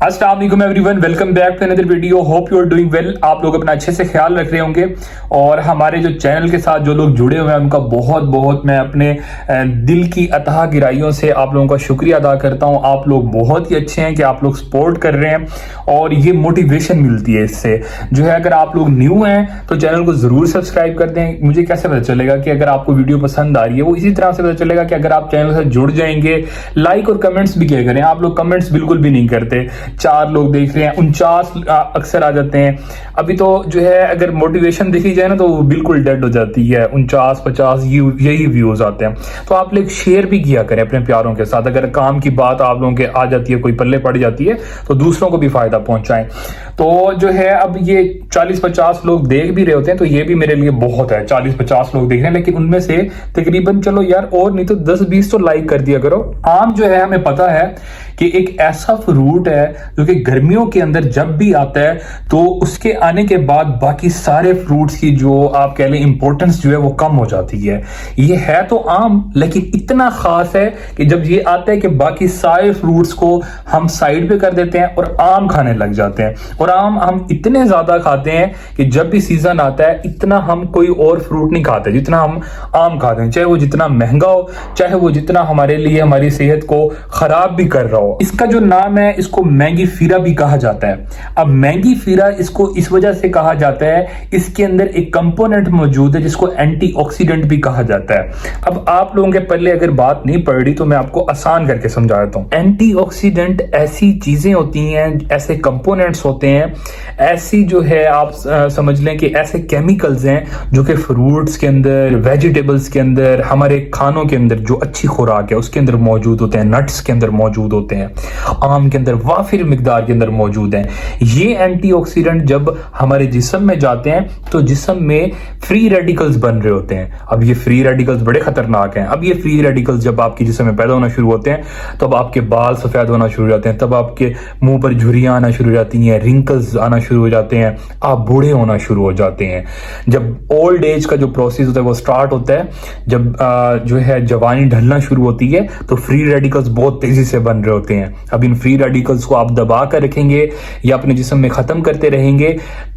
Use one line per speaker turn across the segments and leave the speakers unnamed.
अस्सलाम वालेकुम everyone, welcome back to another video. Hope you are doing well. आप लोग अपना अच्छे से ख्याल रख रहे होंगे और हमारे जो चैनल के साथ जो लोग जुड़े हुए हैं उनका बहुत बहुत मैं अपने दिल की अथाह गहराइयों से आप लोगों का शुक्रिया अदा करता हूं। आप लोग बहुत ही अच्छे हैं कि आप लोग सपोर्ट कर रहे हैं और ये मोटिवेशन मिलती है इससे जो है। अगर आप लोग न्यू हैं तो चैनल को जरूर सब्सक्राइब कर दें। मुझे कैसे पता चलेगा कि अगर आपको वीडियो पसंद आ रही है, वो इसी तरह से पता चलेगा कि अगर आप चैनल से जुड़ जाएंगे। लाइक और कमेंट्स भी किया करें। आप लोग कमेंट्स बिल्कुल भी नहीं करते। 4 लोग देख रहे हैं, 49 अक्सर आ जाते हैं। अभी तो जो है अगर मोटिवेशन देखी जाए ना तो वो बिल्कुल डेड हो जाती है। 49-50 यही व्यूज आते हैं। तो आप लोग शेयर भी किया करें अपने प्यारों के साथ। अगर काम की बात आप लोगों के आ जाती है, कोई पल्ले पड़ जाती है, तो दूसरों को भी फायदा पहुंचाएं। तो जो है अब ये 40-50 लोग देख भी रहे होते हैं तो ये भी मेरे लिए बहुत है। 40-50 लोग देख रहे हैं, लेकिन उनमें से तकरीबन चलो यार और नहीं तो 10-20 तो लाइक कर दिया करो। आम जो है हमें पता है कि एक ऐसा फ्रूट है जो कि गर्मियों के अंदर जब भी आता है तो उसके आने के बाद बाकी सारे फ्रूट्स की जो आप कह लें इंपॉर्टेंस जो है वो कम हो जाती है। ये है तो आम, लेकिन इतना खास है कि जब ये आता है कि बाकी सारे फ्रूट्स को हम साइड पे कर देते हैं और आम खाने लग जाते हैं। और आम हम इतने ज्यादा खाते हैं कि जब भी सीजन आता है इतना हम कोई और फ्रूट नहीं खाते जितना हम आम खाते हैं, चाहे वो जितना महंगा हो, चाहे वो जितना हमारे लिए हमारी सेहत को खराब भी कर रहा हो। इसका जो नाम है इसको मैंगी फीरा भी कहा जाता है। अब मैंगी फीरा इसको इस वजह से कहा जाता है, इसके अंदर एक कंपोनेंट मौजूद है जिसको एंटीऑक्सीडेंट भी कहा जाता है। अब आप लोगों के पहले अगर बात नहीं पड़ रही तो मैं आपको आसान करके समझा देता हूं। एंटीऑक्सीडेंट ऐसी चीजें होती हैं, ऐसे कंपोनेंट्स होते हैं, ऐसी जो है आप समझ लें कि ऐसे केमिकल्स हैं जो कि फ्रूट्स के अंदर, वेजिटेबल्स के अंदर, हमारे खानों के अंदर जो अच्छी खुराक है उसके अंदर मौजूद होते हैं, नट्स के अंदर मौजूद होते हैं, आम के अंदर वाफिर मिकदार के अंदर मौजूद हैं। ये एंटीऑक्सीडेंट जब हमारे जिस्म में जाते हैं तो जिस्म में फ्री रेडिकल्स बन रहे होते हैं। अब ये फ्री रेडिकल्स बड़े खतरनाक हैं। अब ये फ्री रेडिकल्स जब आपके जिस्म में पैदा होना शुरू होते हैं तब आपके बाल सफेद होना शुरू हो जाते हैं, तब आपके मुंह पर झुर्रियां आना शुरू हो जाती हैं, रिंकल्स आना शुरू हो जाते हैं, आप बूढ़े होना शुरू हो जाते हैं। जब ओल्ड एज का जो प्रोसेस होता है वो स्टार्ट होता है, जब जो है जवानी ढलना शुरू होती है तो फ्री रेडिकल्स बहुत तेजी से बन रहे होते हैं। अब इन फ्री रेडिकल्स को आप दबा कर रखेंगे या अपने जिस्म में खत्म करते रहेंगे,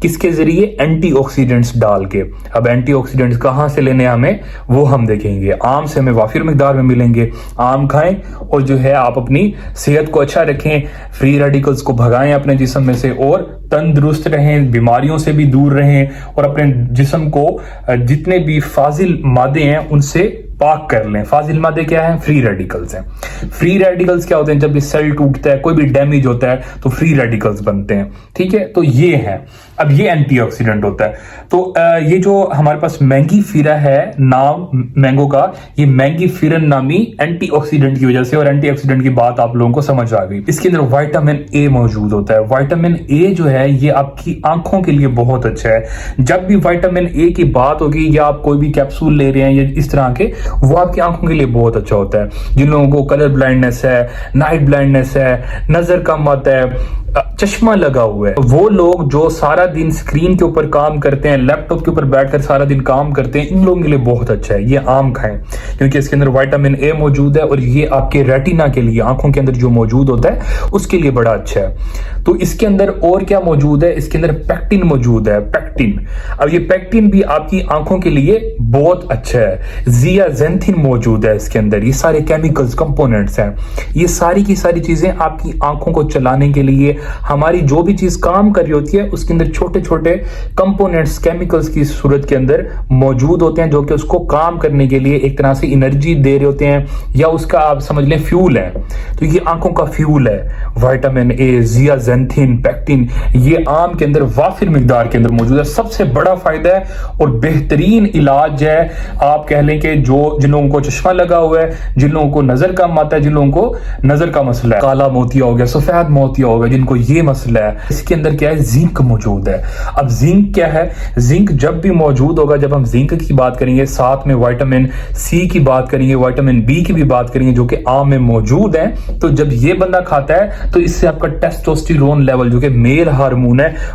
किसके जरिए? एंटीऑक्सीडेंट्स डाल के। अब एंटीऑक्सीडेंट्स कहां से लेने हमें वो हम देखेंगे। आम से हमें वाफिर मिकदार में मिलेंगे, आम खाएं और जो है आप अपनी सेहत को अच्छा रखें, फ्री रेडिकल्स को भगाएं अपने जिस्म में से और तंदुरुस्त रहें, बीमारियों से भी दूर रहें और अपने जिस्म को जितने भी फाजिल मादे हैं उनसे पाक कर लें। फाजिल मादे क्या है? फ्री रेडिकल्स हैं। फ्री रेडिकल्स क्या होते हैं? जब भी सेल टूटता है, कोई भी डैमेज होता है तो फ्री रेडिकल्स बनते हैं। ठीक है, तो ये है। अब ये एंटीऑक्सीडेंट होता है। तो ये जो हमारे पास मैंगी फीरा है, नाम मैंगो का, ये मैंगी फीरन नामी एंटीऑक्सीडेंट की वजह से, और एंटीऑक्सीडेंट की बात आप लोगों को समझ आ गई। इसके अंदर विटामिन ए मौजूद होता है। विटामिन ए जो है ये आपकी आंखों के लिए बहुत अच्छा है। जब भी विटामिन ए की बात होगी या आप कोई भी कैप्सूल ले रहे हैं या इस तरह के, वो आपकी आंखों के लिए बहुत अच्छा होता है। जिन लोगों को कलर ब्लाइंडनेस है, नाइट ब्लाइंडनेस है, नजर कम आता है, चश्मा लगा हुआ है, वो लोग जो सारा दिन स्क्रीन के ऊपर काम करते हैं, लैपटॉप के ऊपर बैठकर सारा दिन काम करते हैं, इन लोगों के लिए बहुत अच्छा है। ये आम खाएं क्योंकि इसके अंदर विटामिन ए मौजूद है और ये आपके रेटिना के लिए, आंखों के अंदर जो मौजूद होता है उसके लिए बड़ा अच्छा है। तो इसके अंदर और क्या मौजूद है? इसके अंदर पेक्टिन मौजूद है। पेक्टिन, अब ये पेक्टिन भी आपकी आंखों के लिए बहुत अच्छा है। जियाजेंथिन मौजूद है इसके अंदर। ये सारे केमिकल्स, कंपोनेंट्स हैं। ये सारी की सारी चीजें आपकी आंखों को चलाने के लिए, हमारी जो भी चीज काम कर रही होती है उसके अंदर छोटे छोटे कंपोनेंट्स, केमिकल्स की सूरत के अंदर मौजूद होते हैं जो कि उसको काम करने के लिए एक तरह से एनर्जी दे रहे होते हैं या उसका आप समझ लें फ्यूल है। तो ये आंखों का फ्यूल है। विटामिन ए, जियाजेंथिन, पेक्टिन, ये आम के अंदर वाफिर मिकदार के अंदर मौजूद है। सबसे बड़ा फायदा है और बेहतरीन इलाज है। आप कह लें कि जिन लोगों को चश्मा लगा हुआ है, जिन लोगों को नजर कम आता है, जिन लोगों को नजर का मसला है, काला मोतिया हो गया, सफेद मोतिया हो गया, जिनको ये मसला है, इसके अंदर क्या है? जिंक मौजूद है। अब जिंक क्या है? जिंक जब भी मौजूद होगा, जब हम जिंक की बात करेंगे, साथ में विटामिन सी की बात करेंगे, विटामिन बी की भी बात करेंगे जो कि आम में मौजूद है, तो जब ये बंदा खाता है तो इससे आपका टेस्टोस्टेरोन लेवल जो कि मेल हार्मोन है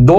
2